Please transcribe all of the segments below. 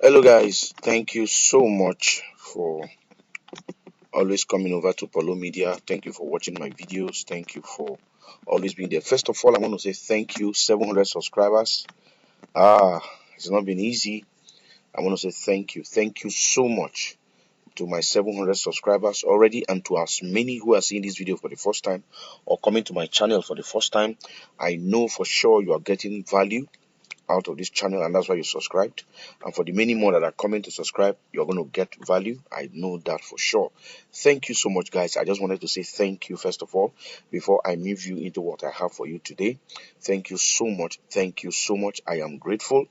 Hello guys, thank you so much for always coming over to Polo Media. Thank you for watching my videos. Thank you for always being there. First of all, I want to say thank you, 700 subscribers. It's not been easy. I want to say thank you. Thank you so much to my 700 subscribers already, and to as many who are seeing this video for the first time or coming to my channel for the first time. I know for sure you are getting value out of this channel, and that's why you subscribed. And for the many more that are coming to subscribe, you're going to get value. I know that for sure. Thank you so much, guys. I just wanted to say thank you first of all before I move you into what I have for you today. Thank you so much. Thank you so much. I am grateful.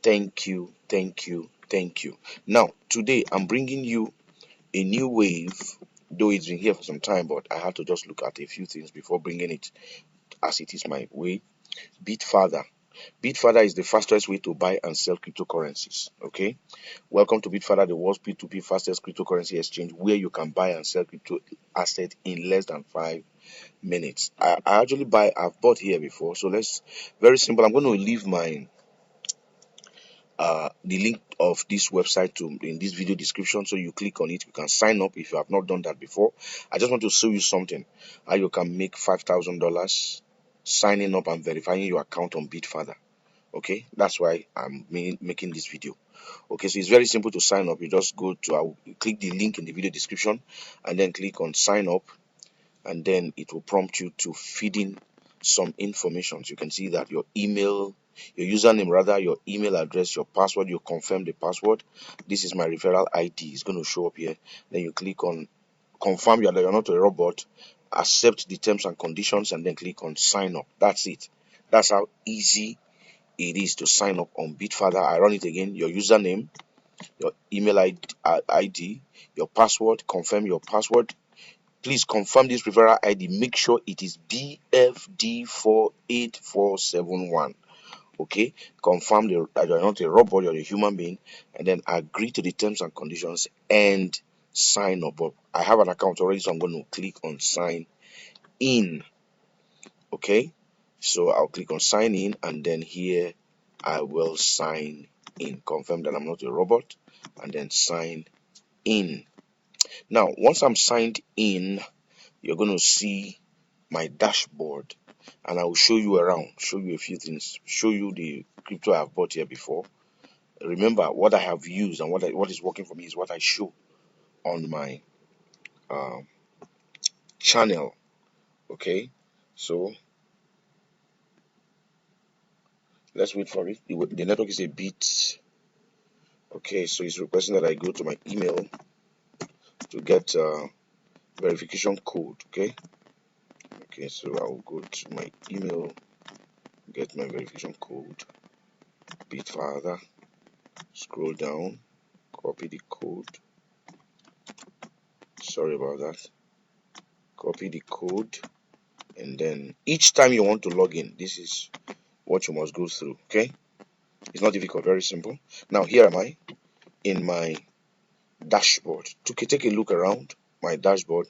Thank you, thank you, thank you. Now today I'm bringing you a new wave, though it's been here for some time, but I had to just look at a few things before bringing it as it is my way. bitfada bitfada is the fastest way to buy and sell cryptocurrencies. Okay, welcome to bitfada, the world's P2P fastest cryptocurrency exchange, where you can buy and sell crypto asset in less than 5 minutes. I've bought here before, so let's, very simple. I'm going to leave my the link of this website to in this video description, so you click on it. You can sign up if you have not done that before. I just want to show you something, how you can make $5,000 signing up and verifying your account on bitfada. Okay, that's why I'm making this video. Okay, so it's very simple to sign up. You just go to, I'll click the link in the video description and then click on sign up, and then it will prompt you to feed in some information. So you can see that your email, your username rather, your email address, your password. You confirm the password. This is my referral ID. It's going to show up here. Then you click on confirm you're not a robot, accept the terms and conditions, and then click on sign up. That's it. That's how easy it is to sign up on bitfada. I run it again. Your username, your email ID, your password. Confirm your password. Please confirm this referral ID. Make sure it is BFD48471. Okay, confirm that you're not a robot, you're a human being, and then agree to the terms and conditions and sign up. But I have an account already, so I'm going to click on sign in. Okay, so I'll click on sign in, and then here I will sign in. Confirm that I'm not a robot, and then sign in. Now, once I'm signed in, you're going to see my dashboard, and I will show you around, show you a few things, show you the crypto I have bought here before. Remember, what I have used and what is working for me is what I show on my channel. Okay, so let's wait for it. The network is a bit, okay, so it's requesting that I go to my email to get verification code. Okay, so I'll go to my email, get my verification code, bitfada, scroll down, copy the code. Sorry about that. Copy the code, and then each time you want to log in, this is what you must go through. Okay, it's not difficult, very simple. Now here am I in my dashboard. To take a look around my dashboard,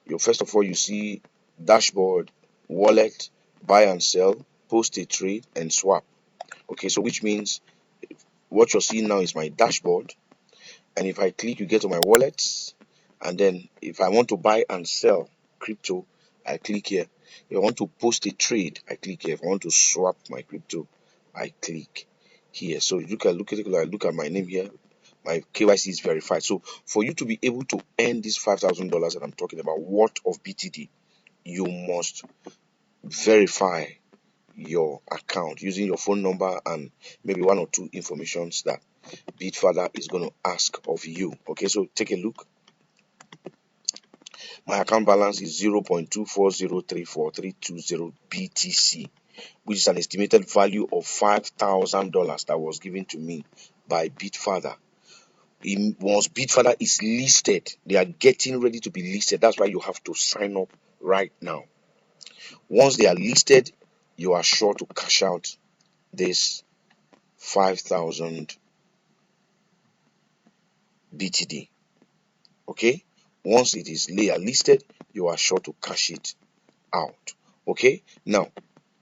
you first of all, you see dashboard, wallet, buy and sell, post a trade, and swap. Okay, so which means what you're seeing now is my dashboard, and if I click, you get to my wallets, and then if I want to buy and sell crypto, I click here. If I want to post a trade, I click here. If I want to swap my crypto, I click here. So look at my name here. My KYC is verified. So for you to be able to earn this $5,000 that I'm talking about, worth of BTD, you must verify your account using your phone number and maybe one or two informations that bitfada is going to ask of you. Okay, so take a look. My account balance is 0.240343320 BTC, which is an estimated value of $5,000 that was given to me by bitfada. Once bitfada is listed, they are getting ready to be listed. That's why you have to sign up right now. Once they are listed, you are sure to cash out this 5,000 BTD. Okay, once it is listed, you are sure to cash it out. Okay, now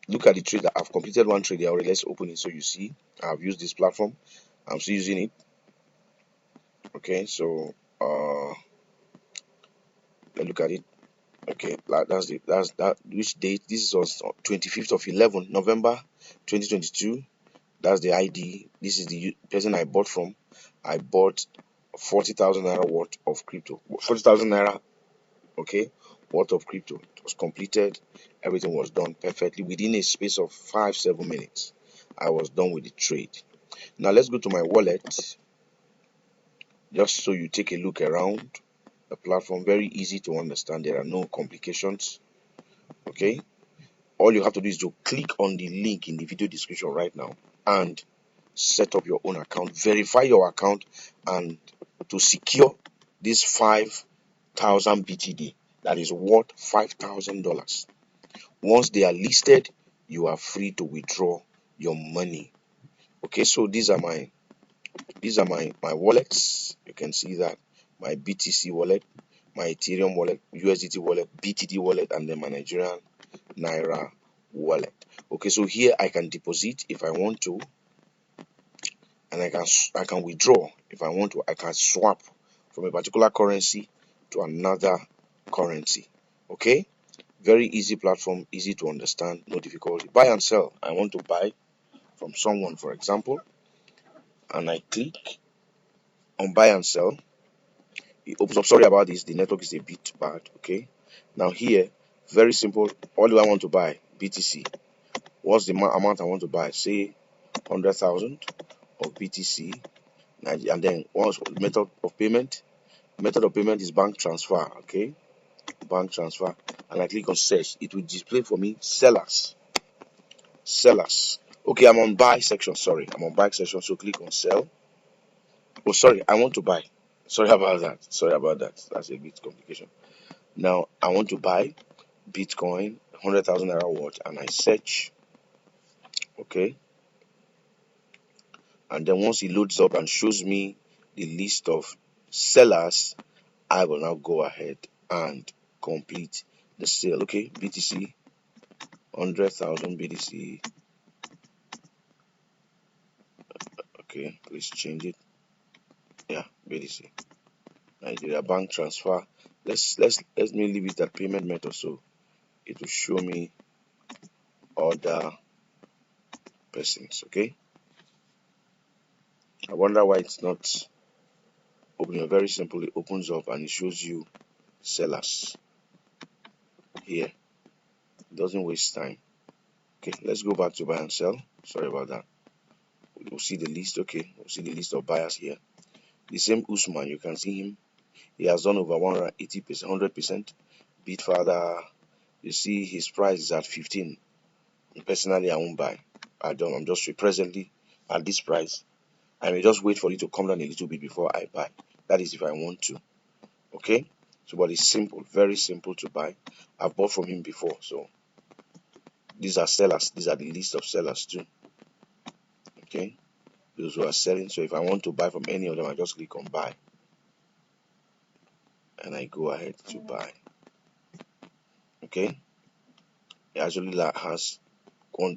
look at the trade that I've completed. One trade already. Let's open it so you see I've used this platform. I'm still using it. Okay, so let's look at it. Okay, that's that which date? This was 25th of 11 November 2022. That's the ID. This is the person I bought from. I bought 40,000 naira worth of crypto. 40,000 naira, okay, worth of crypto. It was completed. Everything was done perfectly within a space of 5-7 minutes. I was done with the trade. Now let's go to my wallet, just so you take a look around the platform. Very easy to understand. There are no complications. Okay, all you have to do is to click on the link in the video description right now and set up your own account, verify your account, and to secure this 5,000 BTD that is worth $5,000. Once they are listed, you are free to withdraw your money. Okay, so these are my wallets. You can see that my BTC wallet, my Ethereum wallet, USDT wallet, BTD wallet, and then my Nigerian Naira wallet. Okay, so here I can deposit if I want to, and I can withdraw if I want to. I can swap from a particular currency to another currency. Okay, very easy platform, easy to understand, no difficulty. Buy and sell. I want to buy from someone, for example, and I click on buy and sell. It opens up. Sorry about this, the network is a bit bad. Okay, now here, very simple. What do I want to buy? BTC. What's the amount I want to buy? Say 100,000 of BTC. And then what's the method of payment? Method of payment is bank transfer. Okay, bank transfer. And I click on search. It will display for me sellers. Okay, I'm on buy section. Sorry, I'm on buy section. So click on sell. Oh, sorry, I want to buy. Sorry about that. That's a bit complication. Now I want to buy Bitcoin, 100,000 naira worth, and I search. Okay, and then once it loads up and shows me the list of sellers, I will now go ahead and complete the sale. Okay, BTC, 100,000 BTC. Okay, please change it. Yeah, BTC. Nigeria bank transfer. Let me leave it at payment method, so it will show me other persons. Okay, I wonder why it's not opening. Very simple, it opens up and it shows you sellers here. It doesn't waste time. Okay, let's go back to buy and sell. Sorry about that. We'll see the list. Okay, we'll see the list of buyers here. The same Usman, you can see him. He has done over 180%, 100%. Bitfada, you see his price is at 15. Personally, I won't buy. I'm just presently at this price. I may just wait for it to come down a little bit before I buy. That is if I want to. Okay, so but it's simple, very simple to buy. I've bought from him before, so these are sellers. These are the list of sellers too. Okay, those who are selling. So if I want to buy from any of them, I just click on buy and I go ahead to buy. Okay, it actually has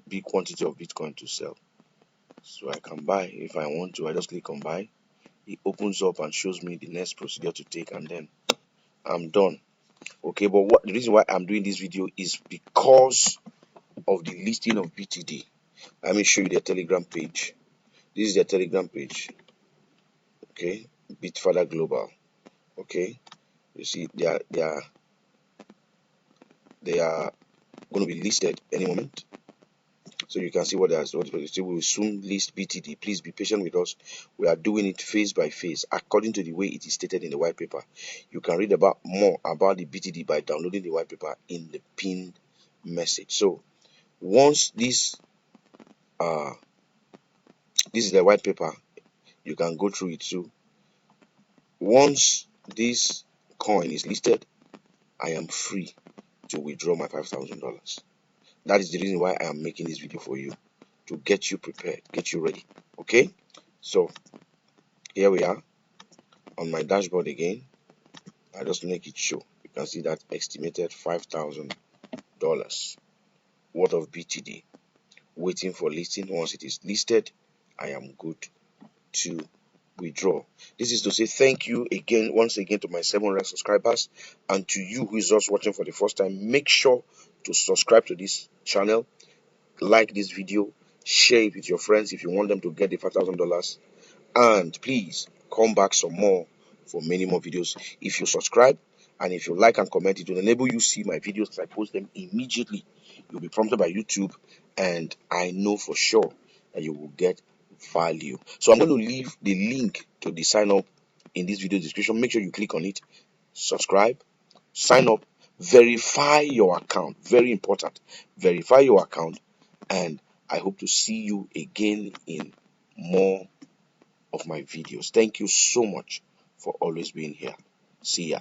big quantity of Bitcoin to sell, so I can buy if I want to. I just click on buy. It opens up and shows me the next procedure to take, and then I'm done. Okay, but the reason why I'm doing this video is because of the listing of BTD. Let me show you their Telegram page. This is their Telegram page. Okay, bitfada global. Okay, you see they are going to be listed any moment. So you can see what they are. So we will soon list BTD. Please be patient with us. We are doing it phase by phase according to the way it is stated in the white paper. You can read about more about the BTD by downloading the white paper in the pinned message. So once this is the white paper, you can go through it too. Once this coin is listed, I am free to withdraw my $5,000. That is the reason why I am making this video for you, to get you prepared, get you ready. Okay, so here we are on my dashboard again. I just make it show. You can see that estimated $5,000 worth of BTD waiting for listing. Once it is listed, I am good to withdraw. This is to say thank you again, once again, to my 700 subscribers, and to you who is just watching for the first time. Make sure to subscribe to this channel, like this video, share it with your friends if you want them to get the $5,000, and please come back some more for many more videos. If you subscribe and if you like and comment, it will enable you see my videos as I post them immediately. You'll be prompted by YouTube, and I know for sure that you will get value. So I'm going to leave the link to the sign up in this video description. Make sure you click on it, subscribe, sign up, verify your account. Very important. Verify your account, and I hope to see you again in more of my videos. Thank you so much for always being here. See ya.